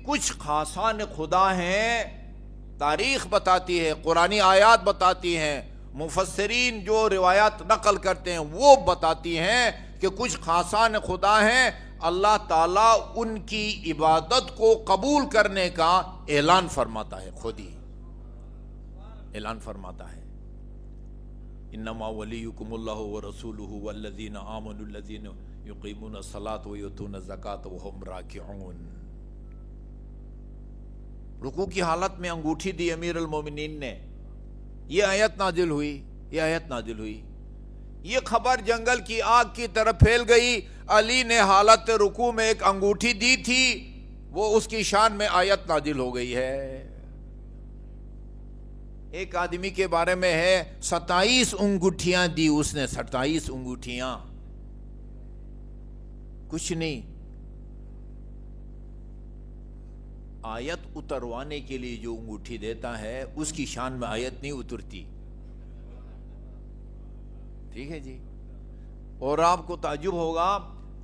کچھ خاصان خدا ہیں، تاریخ بتاتی ہے، قرآنی آیات بتاتی ہیں، مفسرین جو روایات نقل کرتے ہیں وہ بتاتی ہیں کہ کچھ خاصان خدا ہیں، اللہ تعالیٰ ان کی عبادت کو قبول کرنے کا اعلان فرماتا ہے، خود ہی اعلان فرماتا ہے۔ انما ولیکم اللہ ورسولہ والذین آمنوا الذین یقیمون الصلاۃ ویؤتون الزکاۃ وہم راکعون۔ رکوع کی حالت میں انگوٹھی دی امیر المومنین نے، یہ آیت نازل ہوئی، یہ خبر جنگل کی آگ کی طرف پھیل گئی۔ علی نے حالت رکوع میں ایک انگوٹھی دی تھی، وہ اس کی شان میں آیت نازل ہو گئی ہے۔ ایک آدمی کے بارے میں ہے 27 انگوٹھیاں دی اس نے، 27 انگوٹھیاں، کچھ نہیں۔ آیت اتروانے کے لیے جو انگوٹھی دیتا ہے اس کی شان میں آیت نہیں اترتی، ٹھیک ہے جی۔ اور آپ کو تعجب ہوگا،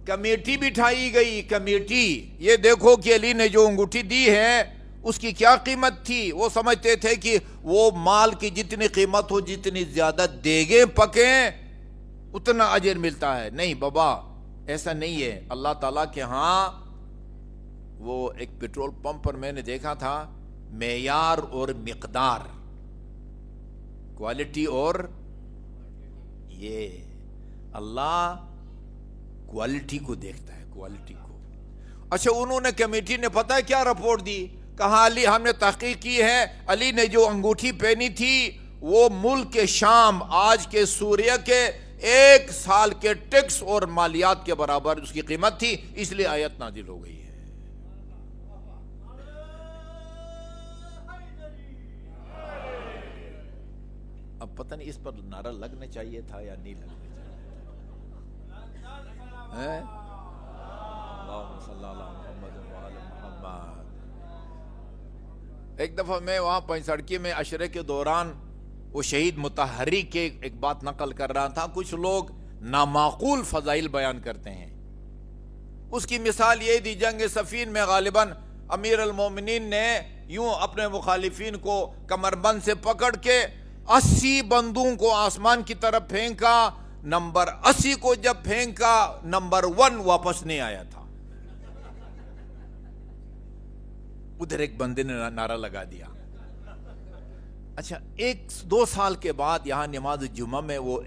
کمیٹی بٹھائی گئی، کمیٹی، یہ دیکھو کہ علی نے جو انگوٹھی دی ہے اس کی کیا قیمت تھی۔ وہ سمجھتے تھے کہ وہ مال کی جتنی قیمت ہو، جتنی زیادہ دیگیں پکیں اتنا اجر ملتا ہے۔ نہیں بابا، ایسا نہیں ہے۔ اللہ تعالیٰ کے ہاں وہ ایک پیٹرول پمپ پر میں نے دیکھا تھا، معیار اور مقدار، کوالٹی اور یہ اللہ کوالٹی کو دیکھتا ہے، کوالٹی کو۔ اچھا، انہوں نے کمیٹی نے پتہ ہے کیا رپورٹ دی؟ کہا علی، ہم نے تحقیق کی ہے، علی نے جو انگوٹھی پہنی تھی وہ ملک کے شام، آج کے سوریہ کے 1 سال کے ٹیکس اور مالیات کے برابر اس کی قیمت تھی، اس لیے آیت نازل ہو گئی ہے۔ اب پتہ نہیں اس پر نعرہ لگنا چاہیے تھا یا نہیں لگنا چاہیے۔ اللہم صلی اللہ محمد وعلی محمد۔ ایک دفعہ میں وہاں پنسڑکی میں عشرے کے دوران وہ شہید مطہری کے ایک بات نقل کر رہا تھا۔ کچھ لوگ نامعقول فضائل بیان کرتے ہیں۔ اس کی مثال یہ دی، جنگ صفین میں غالباً امیر المومنین نے یوں اپنے مخالفین کو کمر بند سے پکڑ کے 80 بندوں کو آسمان کی طرف پھینکا، نمبر 80 کو جب پھینکا نمبر 1 واپس نہیں آیا تھا۔ ادھر ایک بندے نے نعرہ لگا دیا۔ اچھا، 1-2 سال کے بعد یہاں نماز جمعہ میں وہ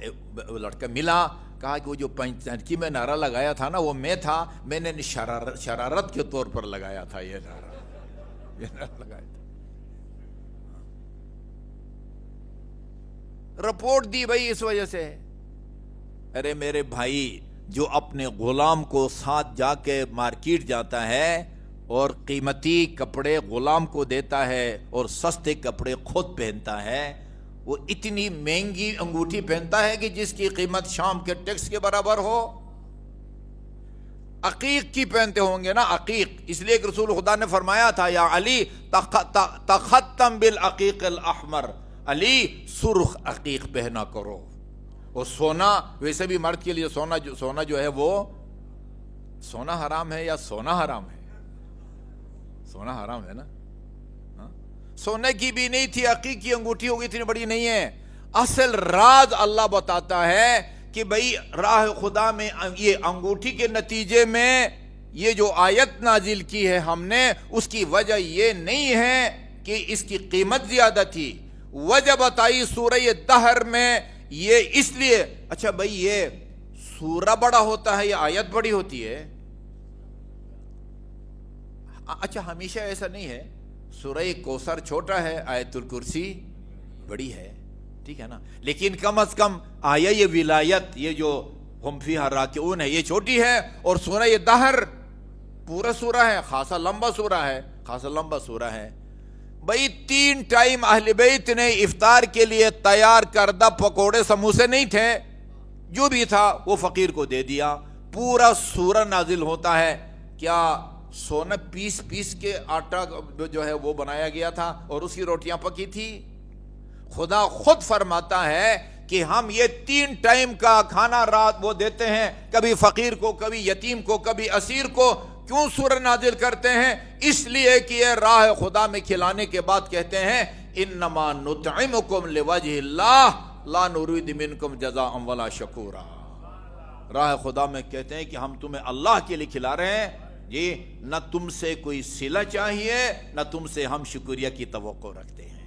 لڑکا ملا، کہا کہ وہ جو پنچکی میں نعرہ لگایا تھا نا وہ میں تھا، میں نے شرارت کے طور پر لگایا تھا یہ نعرہ لگایا تھا۔ رپورٹ دی بھائی اس وجہ سے۔ ارے میرے بھائی، جو اپنے غلام کو ساتھ جا کے مارکیٹ جاتا ہے اور قیمتی کپڑے غلام کو دیتا ہے اور سستے کپڑے خود پہنتا ہے، وہ اتنی مہنگی انگوٹھی پہنتا ہے کہ جس کی قیمت شام کے ٹیکس کے برابر ہو۔ عقیق کی پہنتے ہوں گے نا، عقیق، اس لیے کہ رسول خدا نے فرمایا تھا، یا علی تختم بالعقیق الاحمر، علی سرخ عقیق پہنا کرو۔ اور سونا، ویسے بھی مرد کے لیے سونا جو ہے وہ سونا حرام ہے یا سونا حرام ہے؟ سونا حرام ہے نا۔ سونے کی بھی نہیں تھی، عقیق کی انگوٹھی ہوگی، اتنی بڑی نہیں ہے۔ اصل راز اللہ بتاتا ہے کہ بھئی راہ خدا میں یہ انگوٹھی کے نتیجے میں یہ جو آیت نازل کی ہے ہم نے، اس کی وجہ یہ نہیں ہے کہ اس کی قیمت زیادہ تھی۔ وجہ بتائی سورہ دہر میں، یہ اس لیے، اچھا بھئی یہ سورہ بڑا ہوتا ہے یا آیت بڑی ہوتی ہے؟ اچھا، ہمیشہ ایسا نہیں ہے۔ سورہ کوثر چھوٹا ہے، آیت الکرسی بڑی ہے، ٹھیک ہے نا، لیکن کم از کم آیا یہ ولایت، یہ جو ہم فیہا راکعون ہے، یہ چھوٹی ہے، اور سورہ دہر پورا سورہ ہے، خاصا لمبا سورہ ہے۔ بھئی 3 ٹائم اہل بیت نے افطار کے لیے تیار کردہ پکوڑے سموسے نہیں تھے، جو بھی تھا وہ فقیر کو دے دیا۔ پورا سورہ نازل ہوتا ہے، کیا سونا پیس کے آٹا جو ہے وہ بنایا گیا تھا اور اس کی روٹیاں پکی تھی؟ خدا خود فرماتا ہے کہ ہم یہ 3 ٹائم کا کھانا رات وہ دیتے ہیں، کبھی فقیر کو، کبھی یتیم کو، کبھی اسیر کو، کیوں سورہ نازل کرتے ہیں؟ اس لیے کہ یہ راہ خدا میں کھلانے کے بعد کہتے ہیں انما نطعمکم لوجہ اللہ لا نريد منکم جزاء ولا شکورا۔ راہ خدا میں کہتے ہیں کہ ہم تمہیں اللہ کے لیے کھلا رہے ہیں جی، نہ تم سے کوئی صلہ چاہیے، نہ تم سے ہم شکریہ کی توقع رکھتے ہیں۔